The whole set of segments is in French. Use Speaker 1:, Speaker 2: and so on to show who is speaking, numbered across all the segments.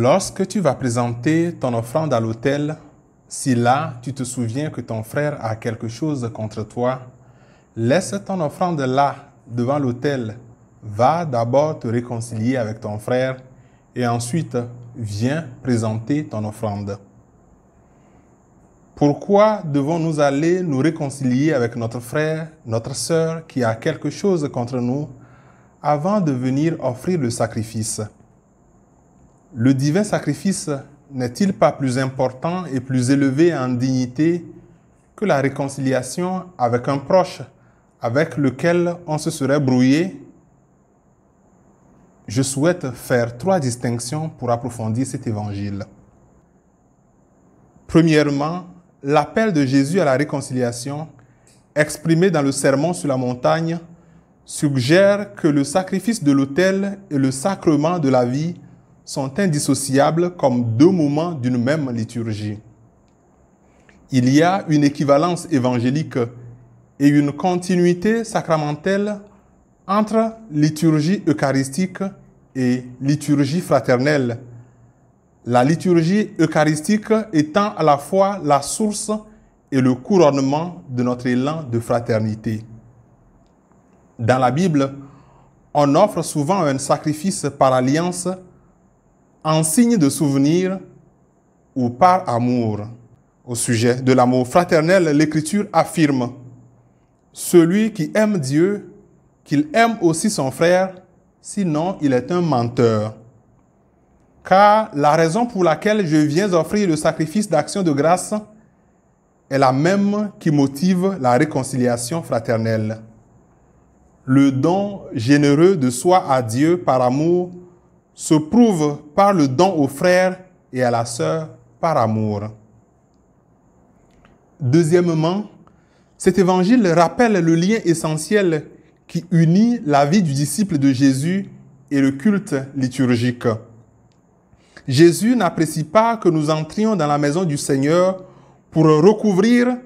Speaker 1: Lorsque tu vas présenter ton offrande à l'autel, si là tu te souviens que ton frère a quelque chose contre toi, laisse ton offrande là, devant l'autel. Va d'abord te réconcilier avec ton frère et ensuite viens présenter ton offrande. Pourquoi devons-nous aller nous réconcilier avec notre frère, notre sœur qui a quelque chose contre nous avant de venir offrir le sacrifice? Le divin sacrifice n'est-il pas plus important et plus élevé en dignité que la réconciliation avec un proche avec lequel on se serait brouillé? Je souhaite faire 3 distinctions pour approfondir cet évangile. Premièrement, l'appel de Jésus à la réconciliation, exprimé dans le Sermon sur la montagne, suggère que le sacrifice de l'autel et le sacrement de la vie sont indissociables comme 2 moments d'une même liturgie. Il y a une équivalence évangélique et une continuité sacramentelle entre liturgie eucharistique et liturgie fraternelle. La liturgie eucharistique étant à la fois la source et le couronnement de notre élan de fraternité. Dans la Bible, on offre souvent un sacrifice par alliance en signe de souvenir ou par amour. Au sujet de l'amour fraternel, l'Écriture affirme « Celui qui aime Dieu, qu'il aime aussi son frère, sinon il est un menteur. » Car la raison pour laquelle je viens offrir le sacrifice d'action de grâce est la même qui motive la réconciliation fraternelle. Le don généreux de soi à Dieu par amour se prouve par le don au frère et à la sœur par amour. Deuxièmement, cet évangile rappelle le lien essentiel qui unit la vie du disciple de Jésus et le culte liturgique. Jésus n'apprécie pas que nous entrions dans la maison du Seigneur pour recouvrir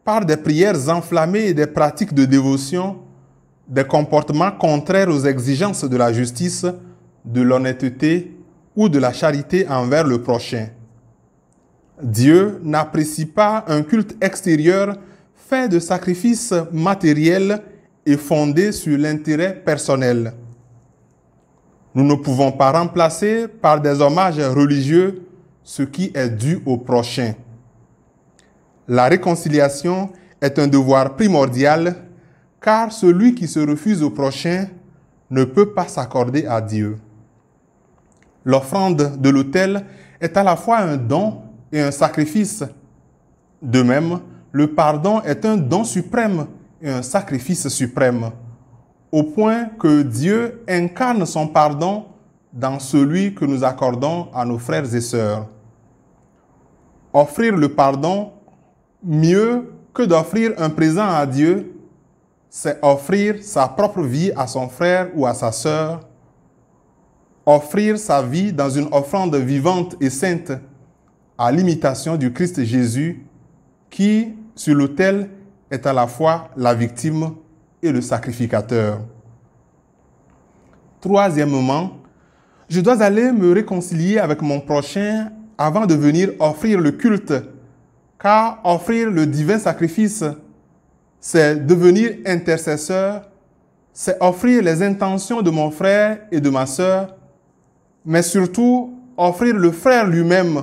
Speaker 1: par des prières enflammées et des pratiques de dévotion des comportements contraires aux exigences de la justice, de l'honnêteté ou de la charité envers le prochain. Dieu n'apprécie pas un culte extérieur fait de sacrifices matériels et fondé sur l'intérêt personnel. Nous ne pouvons pas remplacer par des hommages religieux ce qui est dû au prochain. La réconciliation est un devoir primordial car celui qui se refuse au prochain ne peut pas s'accorder à Dieu. L'offrande de l'autel est à la fois un don et un sacrifice. De même, le pardon est un don suprême et un sacrifice suprême, au point que Dieu incarne son pardon dans celui que nous accordons à nos frères et sœurs. Offrir le pardon, mieux que d'offrir un présent à Dieu, c'est offrir sa propre vie à son frère ou à sa sœur, offrir sa vie dans une offrande vivante et sainte, à l'imitation du Christ Jésus, qui, sur l'autel, est à la fois la victime et le sacrificateur. Troisièmement, je dois aller me réconcilier avec mon prochain avant de venir offrir le culte, car offrir le divin sacrifice, c'est devenir intercesseur, c'est offrir les intentions de mon frère et de ma sœur, mais surtout offrir le frère lui-même,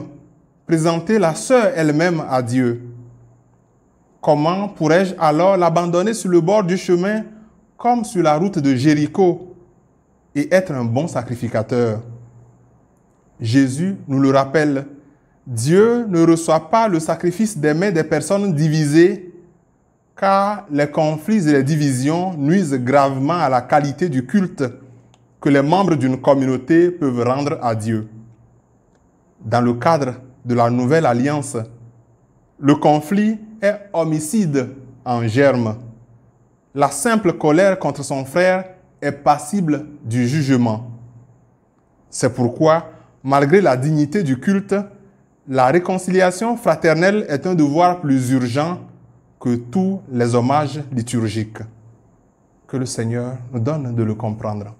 Speaker 1: présenter la sœur elle-même à Dieu. Comment pourrais-je alors l'abandonner sur le bord du chemin comme sur la route de Jéricho et être un bon sacrificateur? Jésus nous le rappelle, Dieu ne reçoit pas le sacrifice des mains des personnes divisées, car les conflits et les divisions nuisent gravement à la qualité du culte que les membres d'une communauté peuvent rendre à Dieu. Dans le cadre de la nouvelle alliance, le conflit est homicide en germe. La simple colère contre son frère est passible du jugement. C'est pourquoi, malgré la dignité du culte, la réconciliation fraternelle est un devoir plus urgent que tous les hommages liturgiques. Que le Seigneur nous donne de le comprendre.